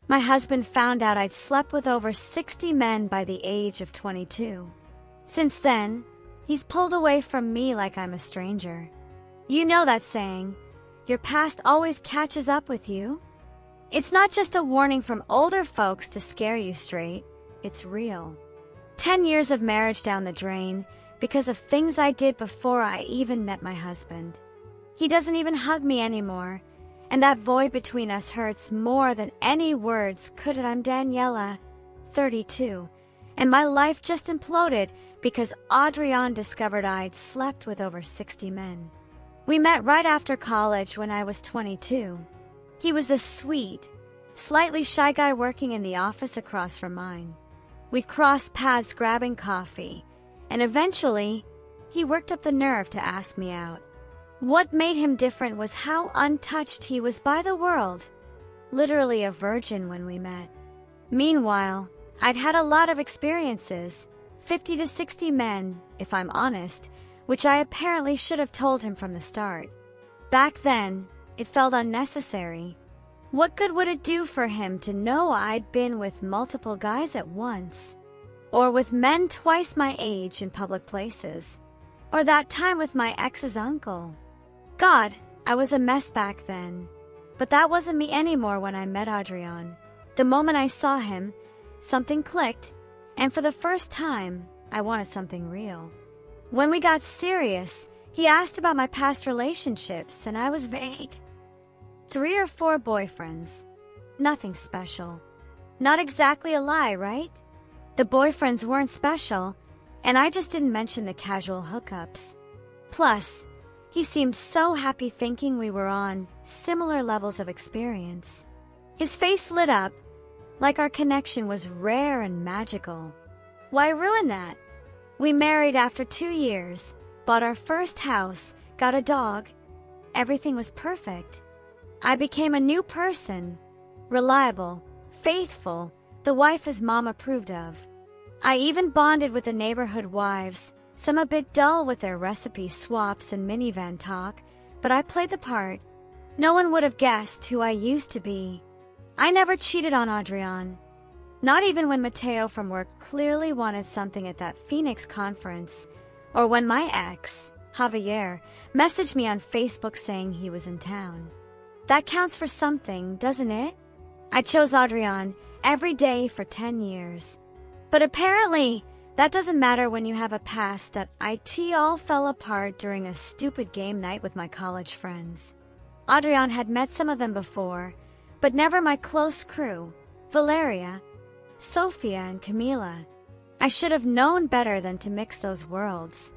My husband found out I'd slept with over 60 men by the age of 22. Since then, he's pulled away from me like I'm a stranger. You know that saying, your past always catches up with you? It's not just a warning from older folks to scare you straight, it's real. 10 years of marriage down the drain because of things I did before I even met my husband. He doesn't even hug me anymore, and that void between us hurts more than any words could. I'm Daniela, 32, and my life just imploded because Adrian discovered I'd slept with over 60 men. We met right after college when I was 22. He was a sweet, slightly shy guy working in the office across from mine. We'd cross paths grabbing coffee, and eventually, he worked up the nerve to ask me out. What made him different was how untouched he was by the world, literally a virgin when we met. Meanwhile, I'd had a lot of experiences, 50 to 60 men, if I'm honest, which I apparently should have told him from the start. Back then, it felt unnecessary. What good would it do for him to know I'd been with multiple guys at once? Or with men twice my age in public places? Or that time with my ex's uncle? God, I was a mess back then. But that wasn't me anymore when I met Adrian. The moment I saw him, something clicked, and for the first time, I wanted something real. When we got serious, he asked about my past relationships, and I was vague. 3 or 4 boyfriends. Nothing special. Not exactly a lie, right? The boyfriends weren't special, and I just didn't mention the casual hookups. Plus, he seemed so happy thinking we were on similar levels of experience. His face lit up, like our connection was rare and magical. Why ruin that? We married after 2 years, bought our first house, got a dog. Everything was perfect. I became a new person, reliable, faithful, the wife his mom approved of. I even bonded with the neighborhood wives, some a bit dull with their recipe swaps and minivan talk, but I played the part. No one would have guessed who I used to be. I never cheated on Adrian. Not even when Mateo from work clearly wanted something at that Phoenix conference, or when my ex, Javier, messaged me on Facebook saying he was in town. That counts for something, doesn't it? I chose Adrian every day for 10 years. But apparently, that doesn't matter when you have a past that it all fell apart during a stupid game night with my college friends. Adrian had met some of them before, but never my close crew, Valeria, Sophia, and Camila. I should have known better than to mix those worlds.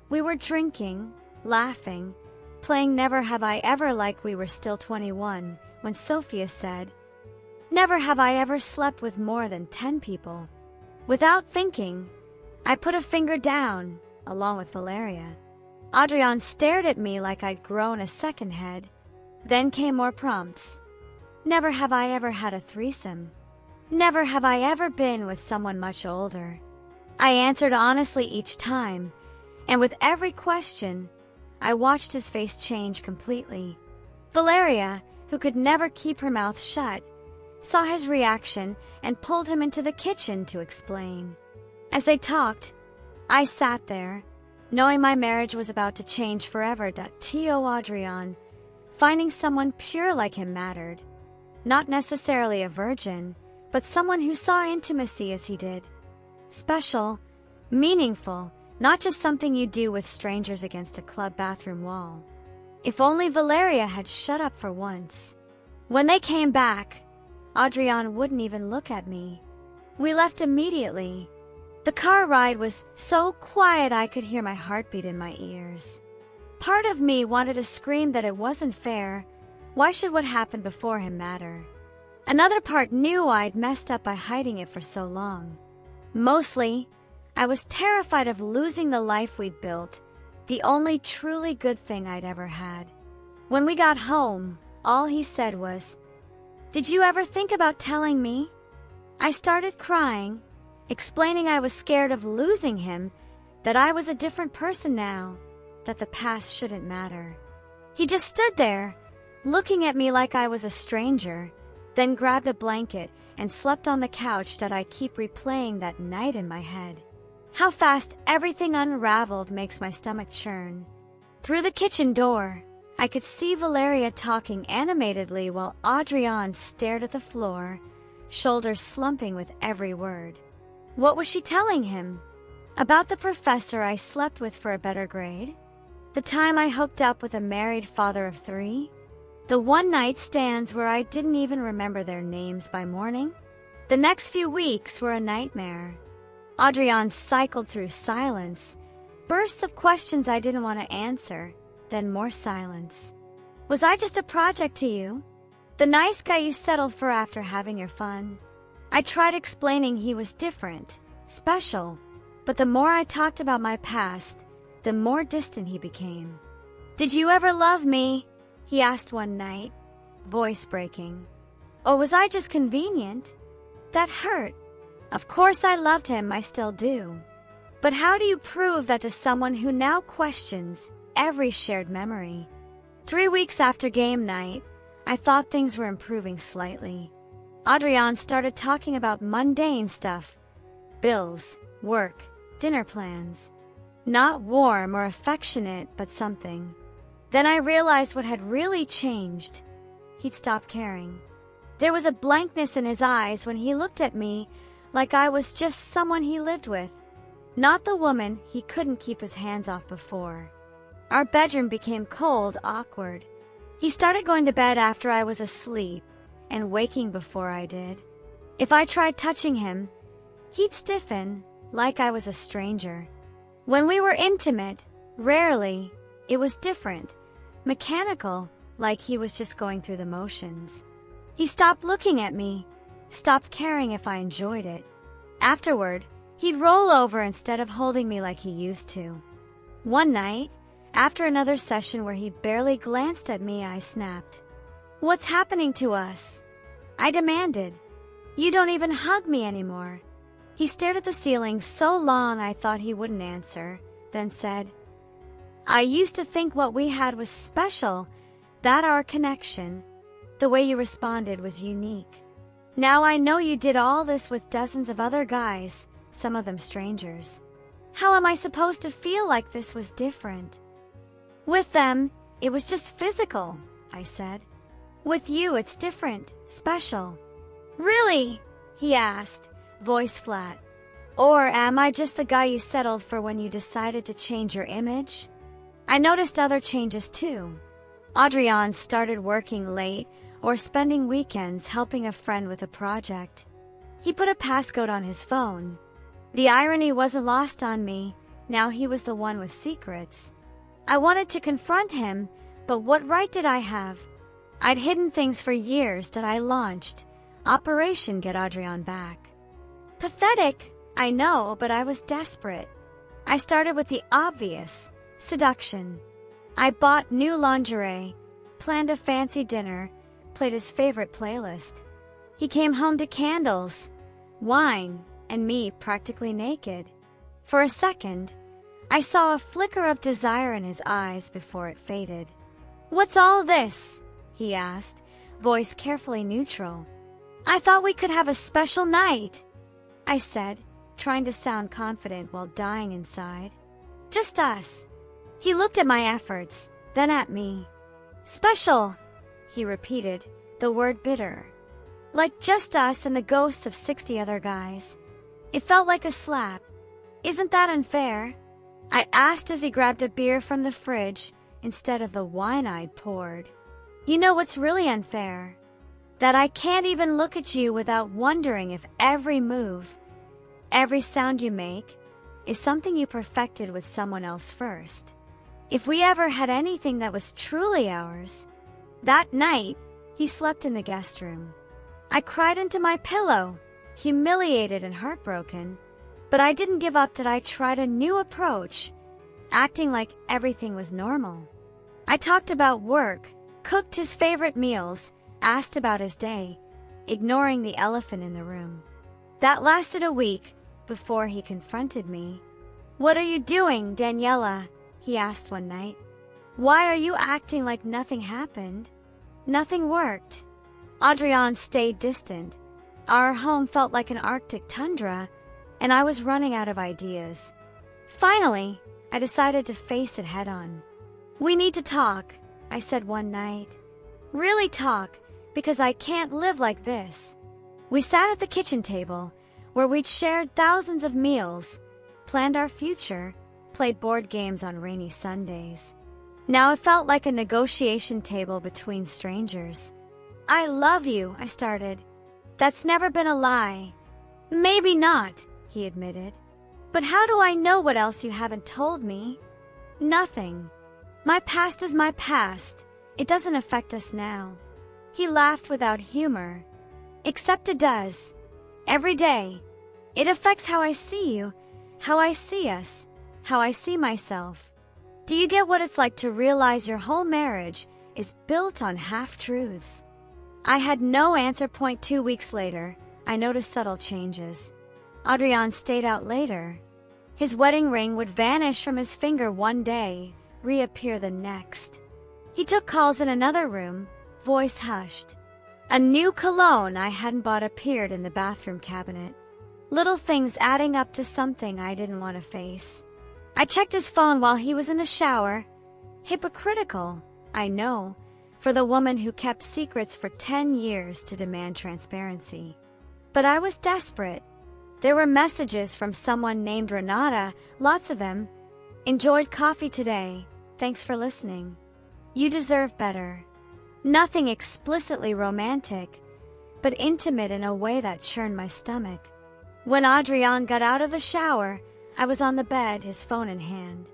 We were drinking, laughing, playing Never Have I Ever like we were still 21, when Sophia said, "Never have I ever slept with more than 10 people." Without thinking, I put a finger down, along with Valeria. Adrian stared at me like I'd grown a second head. Then came more prompts. Never have I ever had a threesome. Never have I ever been with someone much older. I answered honestly each time, and with every question, I watched his face change completely. Valeria, who could never keep her mouth shut, saw his reaction and pulled him into the kitchen to explain. As they talked, I sat there, knowing my marriage was about to change forever. T.O. Adrian, finding someone pure like him mattered. Not necessarily a virgin, but someone who saw intimacy as he did. Special, meaningful, not just something you do with strangers against a club bathroom wall. If only Valeria had shut up for once. When they came back, Adrian wouldn't even look at me. We left immediately. The car ride was so quiet I could hear my heartbeat in my ears. Part of me wanted to scream that it wasn't fair. Why should what happened before him matter? Another part knew I'd messed up by hiding it for so long. Mostly, I was terrified of losing the life we'd built, the only truly good thing I'd ever had. When we got home, all he said was, "Did you ever think about telling me?" I started crying, explaining I was scared of losing him, that I was a different person now, that the past shouldn't matter. He just stood there, looking at me like I was a stranger, then grabbed a blanket and slept on the couch that I keep replaying that night in my head. How fast everything unraveled makes my stomach churn. Through the kitchen door, I could see Valeria talking animatedly while Adrian stared at the floor, shoulders slumping with every word. What was she telling him? About the professor I slept with for a better grade? The time I hooked up with a married father of 3? The one-night stands where I didn't even remember their names by morning? The next few weeks were a nightmare. Adrian cycled through silence, bursts of questions I didn't want to answer, then more silence. Was I just a project to you? The nice guy you settled for after having your fun? I tried explaining he was different, special, but the more I talked about my past, the more distant he became. Did you ever love me? He asked one night, voice breaking. Or was I just convenient? That hurt. Of course I loved him, I still do. But how do you prove that to someone who now questions every shared memory? 3 weeks after game night, I thought things were improving slightly. Adrian started talking about mundane stuff. Bills, work, dinner plans. Not warm or affectionate, but something. Then I realized what had really changed. He'd stopped caring. There was a blankness in his eyes when he looked at me like I was just someone he lived with, not the woman he couldn't keep his hands off before. Our bedroom became cold, awkward. He started going to bed after I was asleep and waking before I did. If I tried touching him, he'd stiffen like I was a stranger. When we were intimate, rarely, it was different, mechanical, like he was just going through the motions. He stopped looking at me, stopped caring if I enjoyed it. Afterward, he'd roll over instead of holding me like he used to. One night, after another session where he barely glanced at me, I snapped. What's happening to us? I demanded. You don't even hug me anymore. He stared at the ceiling so long I thought he wouldn't answer, then said, I used to think what we had was special, that our connection, the way you responded was unique. Now I know you did all this with dozens of other guys, some of them strangers. How am I supposed to feel like this was different? With them, it was just physical, I said. With you, it's different, special. Really? He asked, voice flat. Or am I just the guy you settled for when you decided to change your image? I noticed other changes too. Adrian started working late or spending weekends helping a friend with a project. He put a passcode on his phone. The irony wasn't lost on me. Now he was the one with secrets. I wanted to confront him, but what right did I have? I'd hidden things for years that I launched. Operation Get Adrian Back. Pathetic, I know, but I was desperate. I started with the obvious, seduction. I bought new lingerie, planned a fancy dinner, played his favorite playlist. He came home to candles, wine, and me practically naked. For a second, I saw a flicker of desire in his eyes before it faded. What's all this? He asked, voice carefully neutral. I thought we could have a special night, I said, trying to sound confident while dying inside. Just us. He looked at my efforts, then at me. Special, he repeated, the word bitter. Like just us and the ghosts of 60 other guys. It felt like a slap. Isn't that unfair? I asked as he grabbed a beer from the fridge instead of the wine I'd poured. You know what's really unfair? That I can't even look at you without wondering if every move, every sound you make, is something you perfected with someone else first. If we ever had anything that was truly ours. That night, he slept in the guest room. I cried into my pillow, humiliated and heartbroken, but I didn't give up till I tried a new approach, acting like everything was normal. I talked about work, cooked his favorite meals, asked about his day, ignoring the elephant in the room. That lasted a week before he confronted me. What are you doing, Daniela? He asked one night. Why are you acting like nothing happened? Nothing worked. Adrian stayed distant. Our home felt like an Arctic tundra, and I was running out of ideas. Finally, I decided to face it head on. "We need to talk," I said one night. "Really talk, because I can't live like this." We sat at the kitchen table, where we'd shared thousands of meals, planned our future, played board games on rainy Sundays. Now it felt like a negotiation table between strangers. "I love you," I started. "That's never been a lie." "Maybe not," he admitted. "But how do I know what else you haven't told me?" "Nothing. My past is my past. It doesn't affect us now." He laughed without humor. "Except it does. Every day. It affects how I see you, how I see us, how I see myself. Do you get what it's like to realize your whole marriage is built on half-truths?" I had no answer. 2 weeks later, I noticed subtle changes. Adrian stayed out later. His wedding ring would vanish from his finger one day, reappear the next. He took calls in another room, voice hushed. A new cologne I hadn't bought appeared in the bathroom cabinet. Little things adding up to something I didn't want to face. I checked his phone while he was in the shower. Hypocritical, I know, for the woman who kept secrets for 10 years to demand transparency. But I was desperate. There were messages from someone named Renata, lots of them. "Enjoyed coffee today. Thanks for listening. You deserve better." Nothing explicitly romantic, but intimate in a way that churned my stomach. When Adrian got out of the shower, I was on the bed, his phone in hand.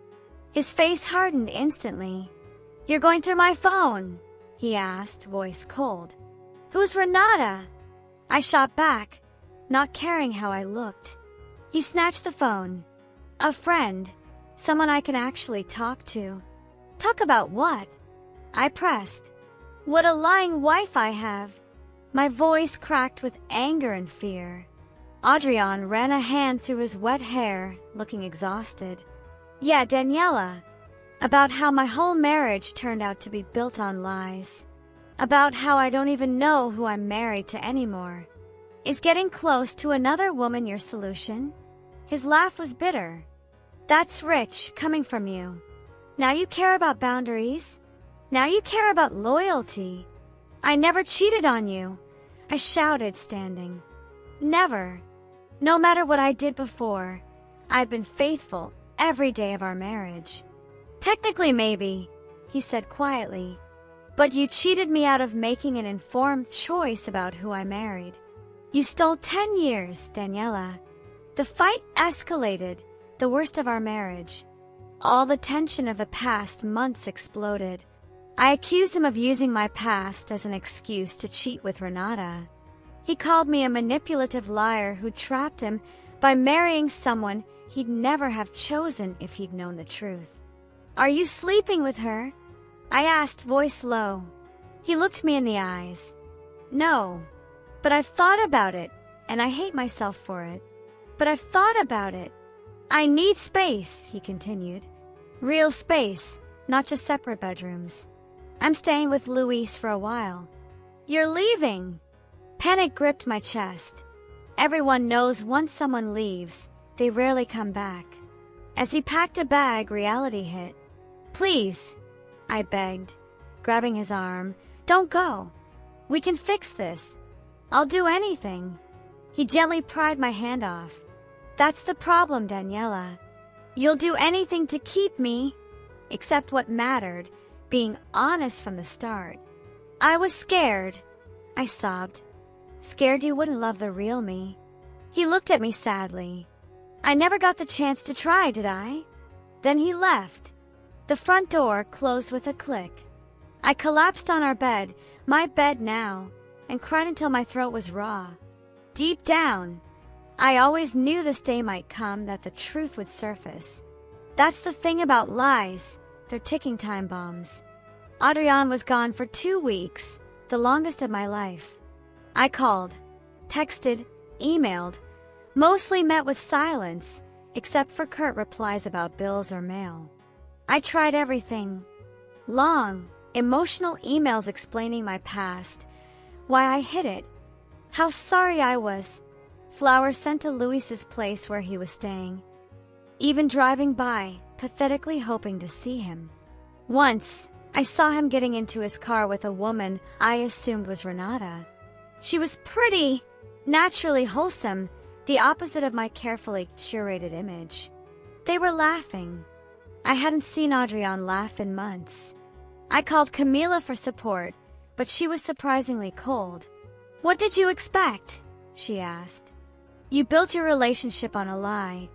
His face hardened instantly. "You're going through my phone?" he asked, voice cold. "Who's Renata?" I shot back, not caring how I looked. He snatched the phone. "A friend. Someone I can actually talk to." "Talk about what?" I pressed. "What a lying wife I have." My voice cracked with anger and fear. Adrian ran a hand through his wet hair, looking exhausted. "Yeah, Daniela. About how my whole marriage turned out to be built on lies. About how I don't even know who I'm married to anymore. Is getting close to another woman your solution?" His laugh was bitter. "That's rich, coming from you. Now you care about boundaries? Now you care about loyalty? I never cheated on you," I shouted, standing. "Never. No matter what I did before, I've been faithful every day of our marriage." "Technically, maybe," he said quietly. "But you cheated me out of making an informed choice about who I married. You stole 10 years, Daniela." The fight escalated, the worst of our marriage. All the tension of the past months exploded. I accused him of using my past as an excuse to cheat with Renata. He called me a manipulative liar who trapped him by marrying someone he'd never have chosen if he'd known the truth. "Are you sleeping with her?" I asked, voice low. He looked me in the eyes. "No, but I've thought about it, and I hate myself for it. But I've thought about it. I need space," he continued. "Real space, not just separate bedrooms. I'm staying with Luis for a while." "You're leaving!" Panic gripped my chest. Everyone knows once someone leaves, they rarely come back. As he packed a bag, reality hit. "Please," I begged, grabbing his arm, "don't go. We can fix this. I'll do anything." He gently pried my hand off. "That's the problem, Daniela. You'll do anything to keep me, except what mattered, being honest from the start." "I was scared," I sobbed. "Scared you wouldn't love the real me." He looked at me sadly. "I never got the chance to try, did I?" Then he left. The front door closed with a click. I collapsed on our bed, my bed now, and cried until my throat was raw. Deep down, I always knew this day might come, that the truth would surface. That's the thing about lies, they're ticking time bombs. Adrian was gone for 2 weeks, the longest of my life. I called, texted, emailed, mostly met with silence, except for curt replies about bills or mail. I tried everything. Long, emotional emails explaining my past, why I hid it, how sorry I was. Flowers sent to Luis's place where he was staying. Even driving by, pathetically hoping to see him. Once, I saw him getting into his car with a woman I assumed was Renata. She was pretty, naturally wholesome, the opposite of my carefully curated image. They were laughing. I hadn't seen Adrian laugh in months. I called Camila for support, but she was surprisingly cold. "What did you expect?" she asked. "You built your relationship on a lie.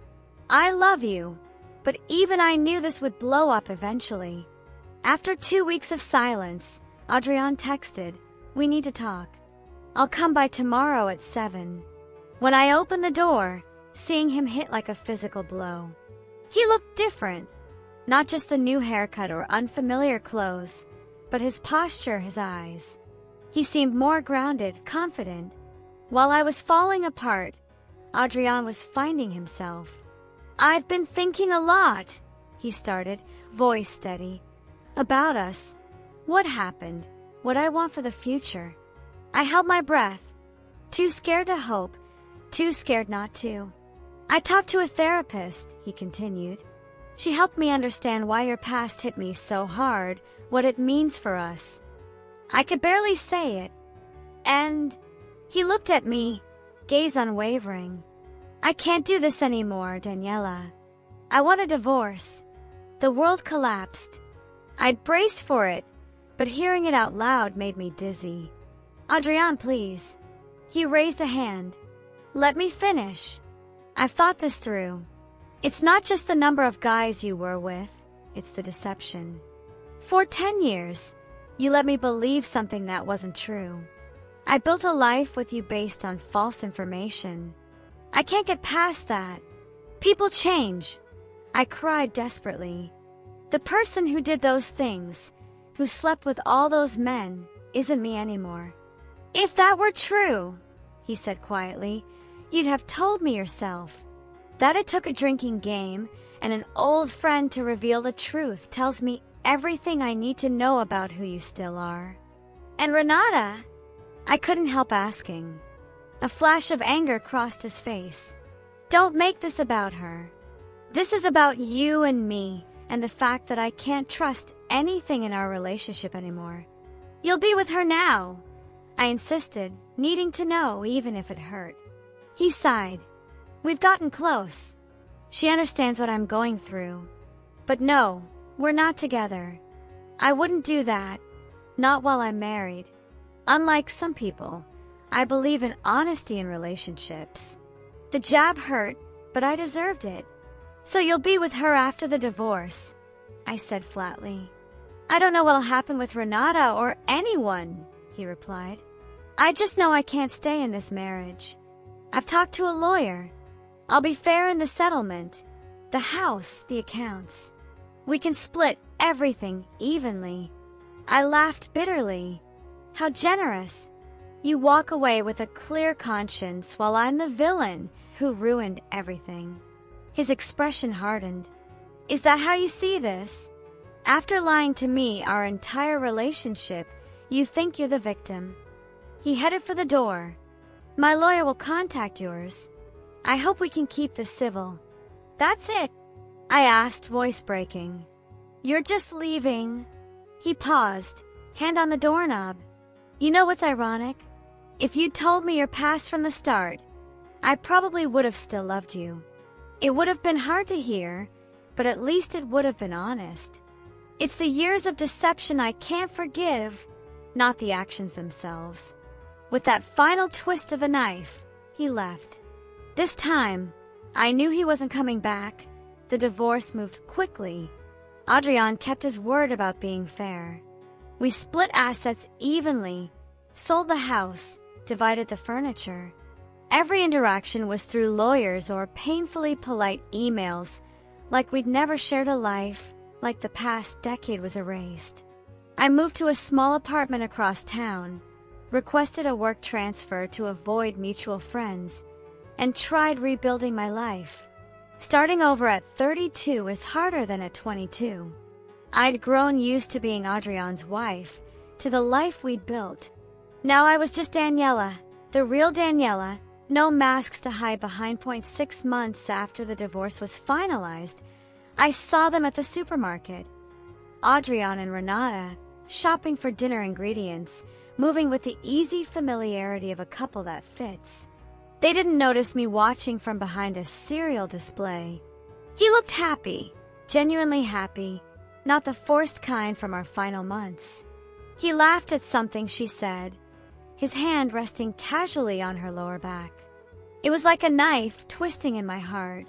I love you, but even I knew this would blow up eventually." After 2 weeks of silence, Adrian texted, "We need to talk. I'll come by tomorrow at 7. When I opened the door, seeing him hit like a physical blow. He looked different. Not just the new haircut or unfamiliar clothes, but his posture, his eyes. He seemed more grounded, confident. While I was falling apart, Adrian was finding himself. "I've been thinking a lot," he started, voice steady. "About us. What happened, what I want for the future." I held my breath. Too scared to hope, too scared not to. "I talked to a therapist," he continued. "She helped me understand why your past hit me so hard, what it means for us." I could barely say it. "And..." He looked at me, gaze unwavering. "I can't do this anymore, Daniela. I want a divorce." The world collapsed. I'd braced for it, but hearing it out loud made me dizzy. "Adrian, please." He raised a hand. "Let me finish. I've thought this through. It's not just the number of guys you were with, it's the deception. For 10 years, you let me believe something that wasn't true. I built a life with you based on false information. I can't get past that. People change." I cried desperately. "The person who did those things, who slept with all those men, isn't me anymore." "If that were true," he said quietly, "you'd have told me yourself. That it took a drinking game and an old friend to reveal the truth tells me everything I need to know about who you still are." "And Renata?" I couldn't help asking. A flash of anger crossed his face. "Don't make this about her. This is about you and me and the fact that I can't trust anything in our relationship anymore." "You'll be with her now," I insisted, needing to know even if it hurt. He sighed. "We've gotten close. She understands what I'm going through. But no, we're not together. I wouldn't do that. Not while I'm married. Unlike some people, I believe in honesty in relationships." The jab hurt, but I deserved it. "So you'll be with her after the divorce," I said flatly. "I don't know what'll happen with Renata or anyone," he replied. "I just know I can't stay in this marriage. I've talked to a lawyer. I'll be fair in the settlement, the house, the accounts. We can split everything evenly." I laughed bitterly. "How generous. You walk away with a clear conscience while I'm the villain who ruined everything." His expression hardened. "Is that how you see this? After lying to me our entire relationship, you think you're the victim." He headed for the door. "My lawyer will contact yours. I hope we can keep this civil." "That's it?" I asked, voice breaking. "You're just leaving?" He paused, hand on the doorknob. "You know what's ironic? If you'd told me your past from the start, I probably would have still loved you. It would have been hard to hear, but at least it would have been honest. It's the years of deception I can't forgive, not the actions themselves." With that final twist of the knife, he left. This time, I knew he wasn't coming back. The divorce moved quickly. Adrian kept his word about being fair. We split assets evenly, sold the house, divided the furniture. Every interaction was through lawyers or painfully polite emails, like we'd never shared a life, like the past decade was erased. I moved to a small apartment across town, requested a work transfer to avoid mutual friends, and tried rebuilding my life. Starting over at 32 is harder than at 22. I'd grown used to being Adrian's wife, to the life we'd built. Now I was just Daniela, the real Daniela, no masks to hide behind. 6 months after the divorce was finalized, I saw them at the supermarket. Adrian and Renata, shopping for dinner ingredients, moving with the easy familiarity of a couple that fits. They didn't notice me watching from behind a cereal display. He looked happy, genuinely happy, not the forced kind from our final months. He laughed at something she said, his hand resting casually on her lower back. It was like a knife twisting in my heart.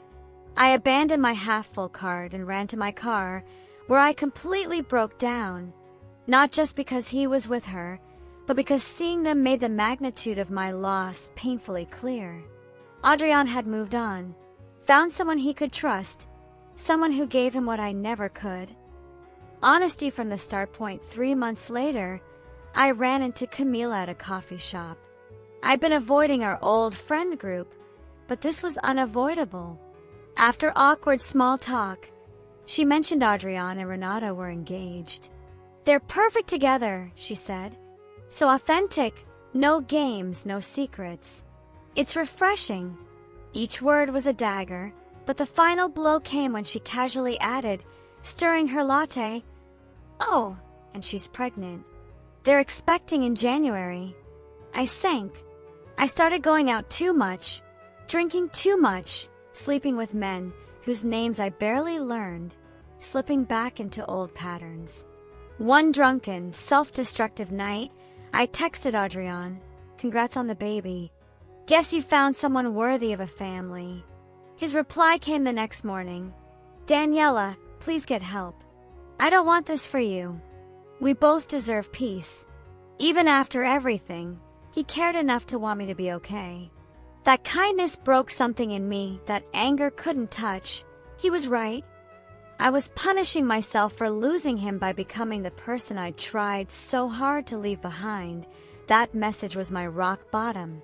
I abandoned my half-full cart and ran to my car, where I completely broke down, not just because he was with her, but because seeing them made the magnitude of my loss painfully clear. Adrian had moved on, found someone he could trust, someone who gave him what I never could. Honesty from the start. 3 months later, I ran into Camila at a coffee shop. I'd been avoiding our old friend group, but this was unavoidable. After awkward small talk, she mentioned Adrian and Renata were engaged. "They're perfect together," she said. "So authentic, no games, no secrets." It's refreshing. Each word was a dagger, but the final blow came when she casually added, stirring her latte, "Oh, and she's pregnant. They're expecting in January." I sank. I started going out too much, drinking too much, sleeping with men whose names I barely learned, slipping back into old patterns. One drunken, self-destructive night, I texted Adrian, "Congrats on the baby. Guess you found someone worthy of a family." His reply came the next morning, "Daniela, please get help. I don't want this for you. We both deserve peace." Even after everything, he cared enough to want me to be okay. That kindness broke something in me that anger couldn't touch. He was right. I was punishing myself for losing him by becoming the person I'd tried so hard to leave behind. That message was my rock bottom.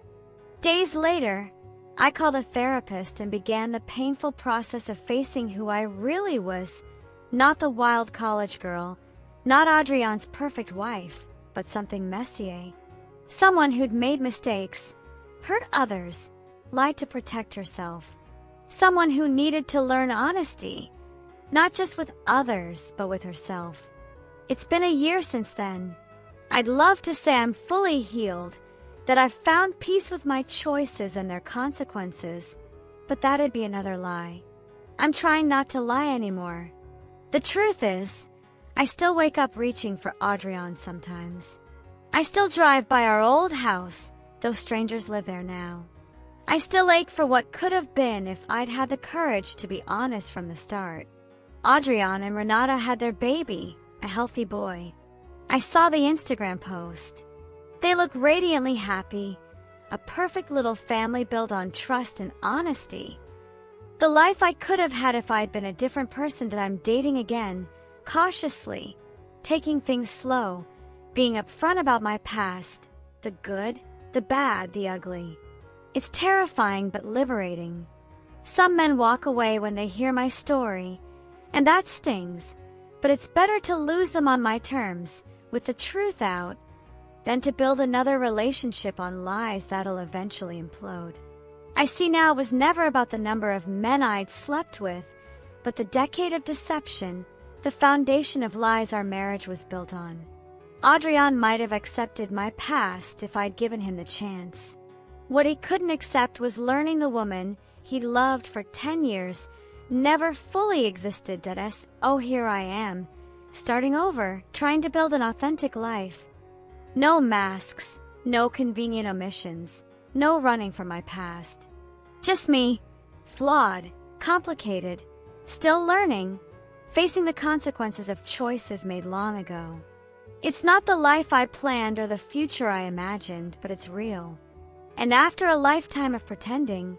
Days later, I called a therapist and began the painful process of facing who I really was. Not the wild college girl, not Adrian's perfect wife, but something messier. Someone who'd made mistakes, hurt others, lied to protect herself. Someone who needed to learn honesty, not just with others, but with herself. It's been a year since then. I'd love to say I'm fully healed, that I've found peace with my choices and their consequences, but that'd be another lie. I'm trying not to lie anymore. The truth is, I still wake up reaching for Adrian sometimes. I still drive by our old house, though strangers live there now. I still ache for what could have been if I'd had the courage to be honest from the start. Adrian and Renata had their baby, a healthy boy. I saw the Instagram post. They look radiantly happy, a perfect little family built on trust and honesty. The life I could have had if I'd been a different person that I'm dating again, cautiously, taking things slow, being upfront about my past, the good, the bad, the ugly. It's terrifying but liberating. Some men walk away when they hear my story, and that stings, but it's better to lose them on my terms, with the truth out, than to build another relationship on lies that'll eventually implode. I see now it was never about the number of men I'd slept with, but the decade of deception, the foundation of lies our marriage was built on. Adrian might have accepted my past if I'd given him the chance. What he couldn't accept was learning the woman he'd loved for 10 years never fully existed. Oh, here I am, starting over, trying to build an authentic life. No masks, no convenient omissions, no running from my past. Just me, flawed, complicated, still learning, facing the consequences of choices made long ago. It's not the life I planned or the future I imagined, but it's real. And after a lifetime of pretending,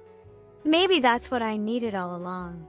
maybe that's what I needed all along.